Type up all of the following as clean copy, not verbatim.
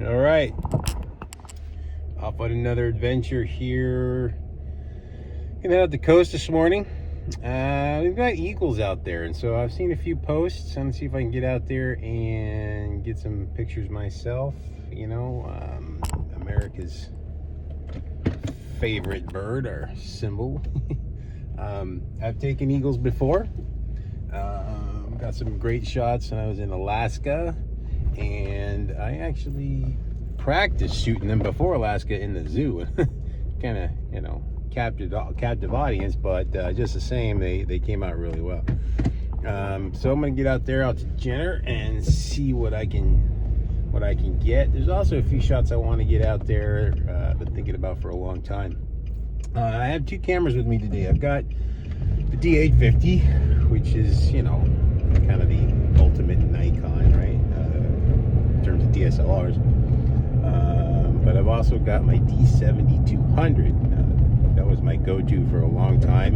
All right, off on another adventure here. Gonna head out the coast this morning. We've got eagles out there, and so I've seen a few posts. I'm gonna see if I can get out there and get some pictures myself. You know, America's favorite bird, our symbol. I've taken eagles before. Got some great shots when I was in Alaska, and I actually practiced shooting them before Alaska in the zoo. Kind of, you know, captive audience, but just the same, they came out really well. So I'm gonna get out there out to Jenner and see what I can get. There's also a few shots I want to get out there. I've been thinking about for a long time. I have two cameras with me today. I've got the D850, which is, you know, kind of the ultimate Nikon, right, in terms of DSLRs. But I've also got my D7200. That was my go-to for a long time.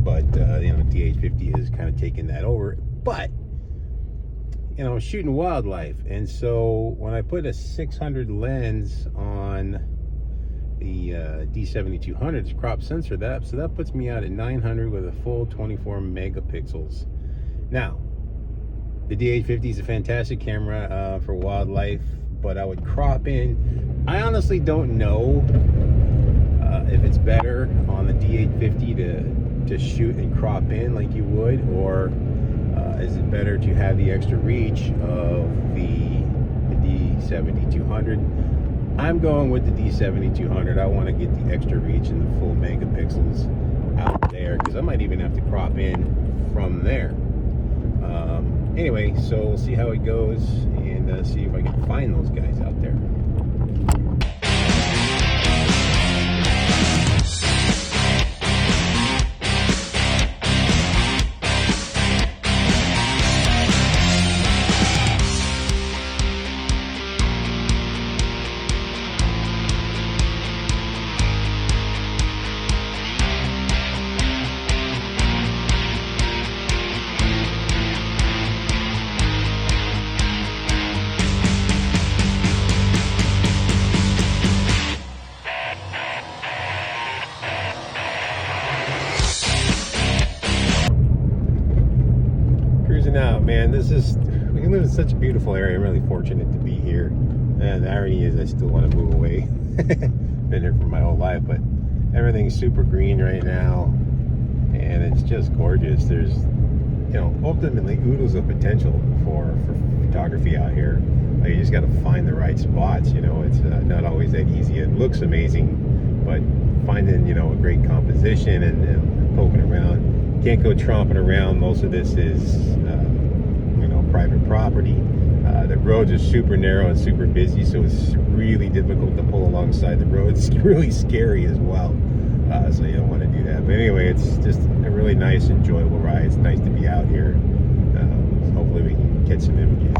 But you know, D850 has kind of taken that over. But you know, shooting wildlife, and so when I put a 600 lens on the D7200, it's crop sensor, so that puts me out at 900 with a full 24 megapixels. Now, the D850 is a fantastic camera for wildlife, but I would crop in. I honestly don't know if it's better on the D850 to shoot and crop in like you would, or is it better to have the extra reach of the D7200? I'm going with the D7200. I want to get the extra reach and the full megapixels out there, because I might even have to crop in from there. Anyway, so we'll see how it goes, and see if I can find those guys out there. Out, man, we live in such a beautiful area. I'm really fortunate to be here, and the irony is I still want to move away. Been here for my whole life, but everything's super green right now, and it's just gorgeous. There's, you know, ultimately oodles of potential for photography out here. You just got to find the right spots. You know, it's not always that easy. It looks amazing, but finding, you know, a great composition and poking around. Can't go tromping around. Most of this is you know, private property. The roads are super narrow and super busy, so it's really difficult to pull alongside the roads. It's really scary as well, so you don't want to do that. But anyway, it's just a really nice, enjoyable ride. It's nice to be out here. Hopefully we can catch some images.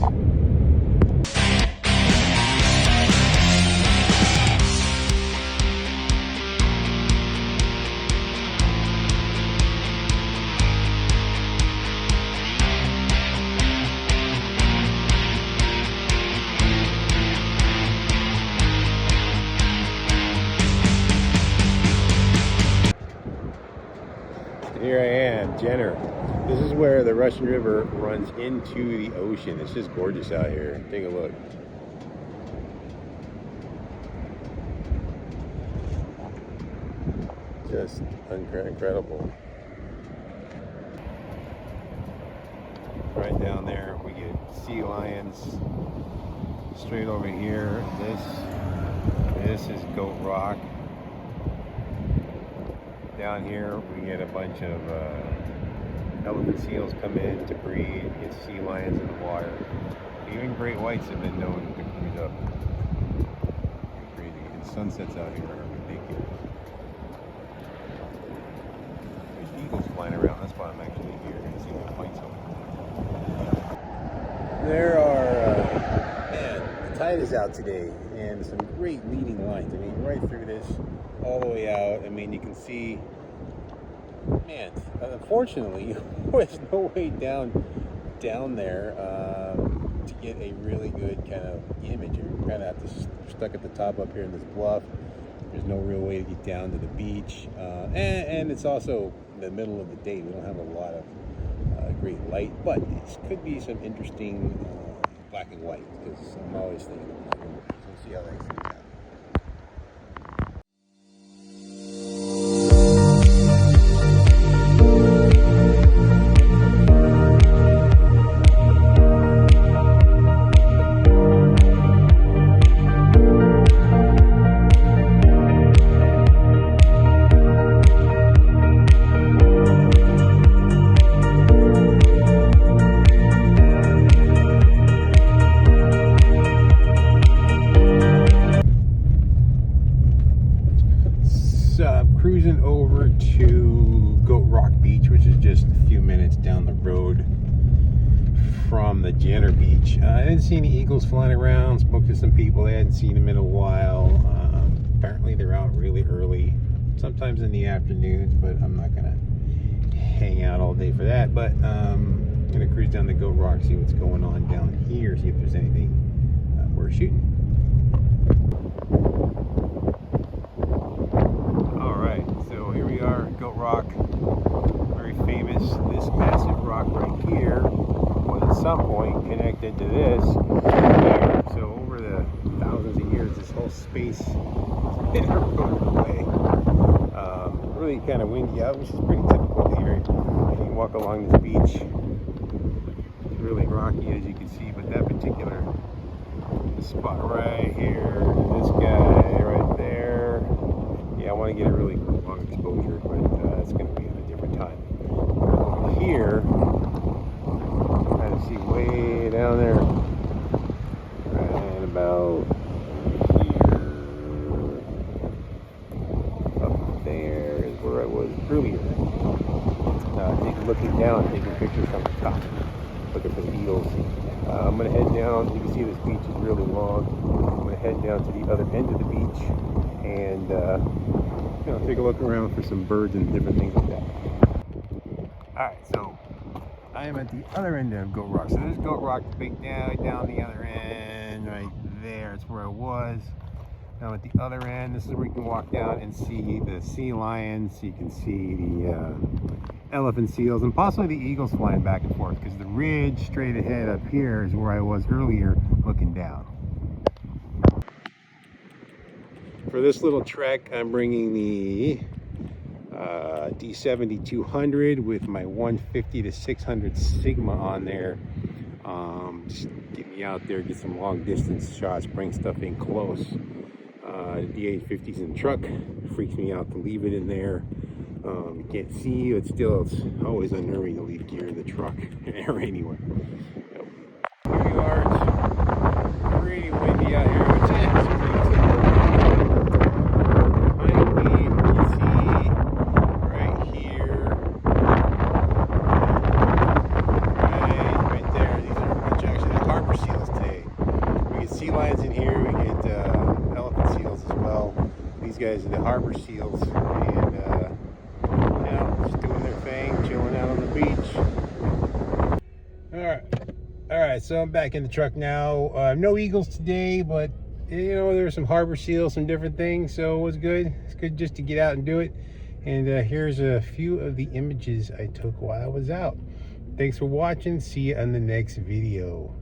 Here I am, Jenner. This is where the Russian River runs into the ocean. It's just gorgeous out here. Take a look. Just incredible. Right down there, we get sea lions. Straight over here, this is Goat Rock. Down here we get a bunch of elephant seals come in to breed, get sea lions in the water. Even great whites have been known to cruise up. Crazy. And sunsets out here are ridiculous. There's eagles flying around. That's why I'm actually here and see what fights over. There are, man, the tide is out today, and some great leading lines. I mean, right through this, all the way out. I mean, you can see, man, unfortunately, there's no way down there get a really good kind of image. You're kind of stuck at the top up here in this bluff. There's no real way to get down to the beach, and it's also the middle of the day. We don't have a lot of great light, but it could be some interesting black and white, because I'm always thinking of black and white. So we'll see how that comes out. Cruising over to Goat Rock Beach, which is just a few minutes down the road from the Jenner Beach. I didn't see any eagles flying around. Spoke to some people. I hadn't seen them in a while. Apparently they're out really early, sometimes in the afternoons, but I'm not gonna hang out all day for that. But I'm gonna cruise down the Goat Rock, see what's going on down here, see if there's anything worth shooting. Here we are at Goat Rock, very famous. This massive rock right here was at some point connected to this here. So over the thousands of years, this whole space has been eroded away. Really kind of windy out, which is pretty typical here. You can walk along this beach. It's really rocky, as you can see, but that particular spot right here, this guy right there, yeah, I want to get a really long exposure, but it's going to be at a different time. Over here, kind of see way down there, right about here, up there is where I was earlier. Looking down, taking pictures from the top, looking for the eagles. I'm going to head down. You can see this beach is really long. I'm going to head down to the other end of the beach and take a look around for some birds and different things like that. Alright, so I am at the other end of Goat Rock. So there's Goat Rock, the big down the other end, right there. That's where I was. Now at the other end, this is where you can walk down and see the sea lions. You can see the elephant seals and possibly the eagles flying back and forth, because the ridge straight ahead up here is where I was earlier looking down. For this little trek, I'm bringing the D70-200 with my 150 to 600 Sigma on there. Just get me out there, get some long distance shots, bring stuff in close. The D850's in the truck. Freaks me out to leave it in there. You can't see, but still it's always unnerving to leave gear in the truck or anywhere. So, here we are. It's pretty windy out here, which is guys are the harbor seals, and just doing their thing, chilling out on the beach. All right, so I'm back in the truck now. No eagles today, but there were some harbor seals, some different things, so it was good. It's good just to get out and do it. And here's a few of the images I took while I was out. Thanks for watching. See you on the next video.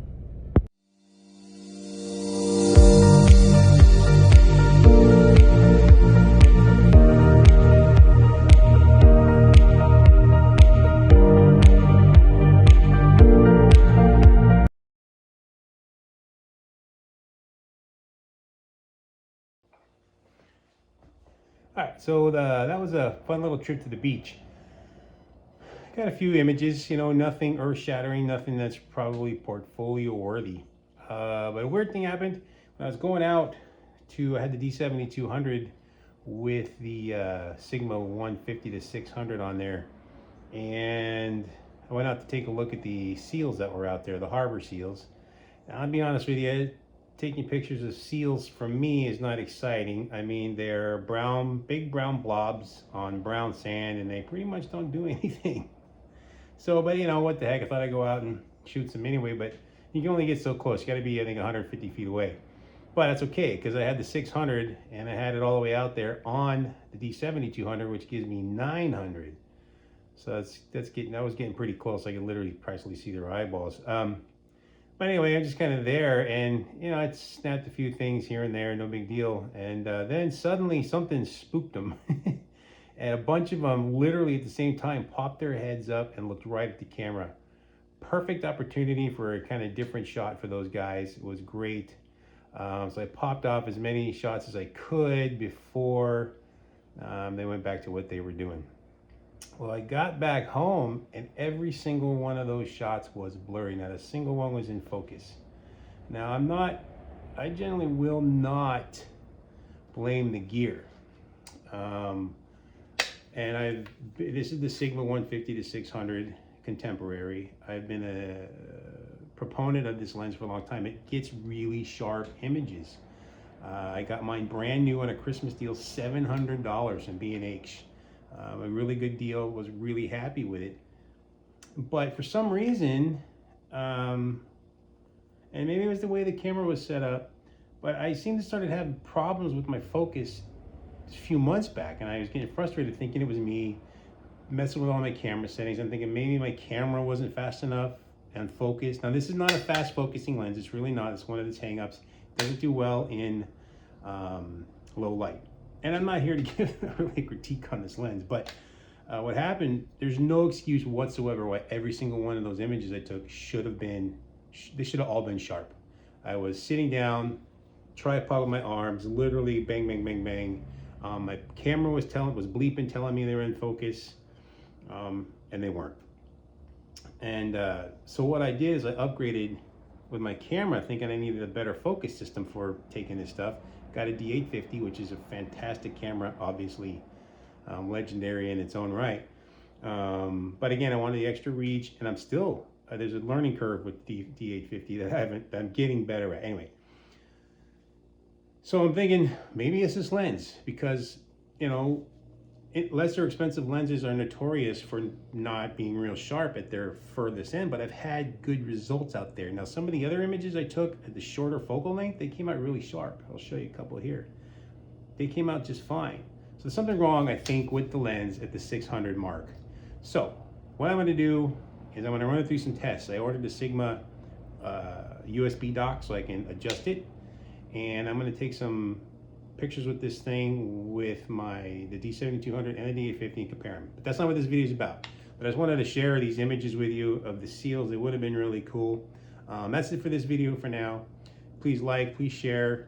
All right, so that was a fun little trip to the beach. Got a few images, nothing earth-shattering, nothing that's probably portfolio worthy. But a weird thing happened when I was going out I had the D70-200 with the Sigma 150 to 600 on there, and I went out to take a look at the seals that were out there, the harbor seals. Now, I'll be honest with you, taking pictures of seals for me is not exciting. I mean, they're big brown blobs on brown sand, and they pretty much don't do anything. So, but what the heck, I thought I'd go out and shoot some anyway. But You can only get so close. You got to be, I think, 150 feet away. But that's okay, because I had the 600 and I had it all the way out there on the D7200, which gives me 900. So that was getting pretty close. I could literally practically see their eyeballs. But anyway, I'm just kind of there, and I snapped a few things here and there, no big deal. And then suddenly something spooked them, and a bunch of them literally at the same time popped their heads up and looked right at the camera. Perfect opportunity for a kind of different shot for those guys. It was great. So I popped off as many shots as I could before they went back to what they were doing. Well, I got back home and every single one of those shots was blurry. Not a single one was in focus. Now I generally will not blame the gear. And this is the Sigma 150 to 600 contemporary. I've been a proponent of this lens for a long time. It gets really sharp images. I got mine brand new on a Christmas deal, $700 in B&H. A really good deal, was really happy with it. But for some reason, and maybe it was the way the camera was set up, but I seemed to start having problems with my focus a few months back, and I was getting frustrated thinking it was me messing with all my camera settings. I'm thinking maybe my camera wasn't fast enough and focused. Now this is not a fast focusing lens, it's really not. It's one of its hang-ups. It doesn't do well in low light. And I'm not here to give really a critique on this lens, but what happened, there's no excuse whatsoever why every single one of those images I took they should have all been sharp. I was sitting down, tripod with my arms, literally bang, bang, bang, bang. My camera was bleeping, telling me they were in focus, and they weren't. And so what I did is I upgraded with my camera, thinking I needed a better focus system for taking this stuff. Got a D850, which is a fantastic camera, obviously legendary in its own right. But again, I wanted the extra reach, and I'm still, there's a learning curve with D850 that I'm getting better at. Anyway, so I'm thinking maybe it's this lens, because lesser expensive lenses are notorious for not being real sharp at their furthest end, but I've had good results out there. Now, some of the other images I took at the shorter focal length, they came out really sharp. I'll show you a couple here. They came out just fine. So there's something wrong, I think, with the lens at the 600 mark. So what I'm gonna do is I'm gonna run it through some tests. I ordered the Sigma USB dock so I can adjust it. And I'm gonna take some pictures with this thing with the D7200 and the D850 and compare them. But that's not what this video is about. But I just wanted to share these images with you of the seals. It would have been really cool. That's it for this video for now. Please like, please share.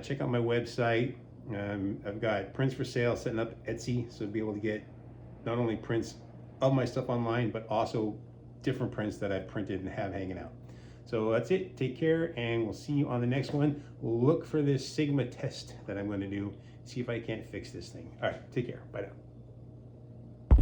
Check out my website. I've got prints for sale, setting up Etsy, so be able to get not only prints of my stuff online, but also different prints that I've printed and have hanging out. So that's it. Take care, and we'll see you on the next one. Look for this Sigma test that I'm going to do. See if I can't fix this thing. All right, take care. Bye now.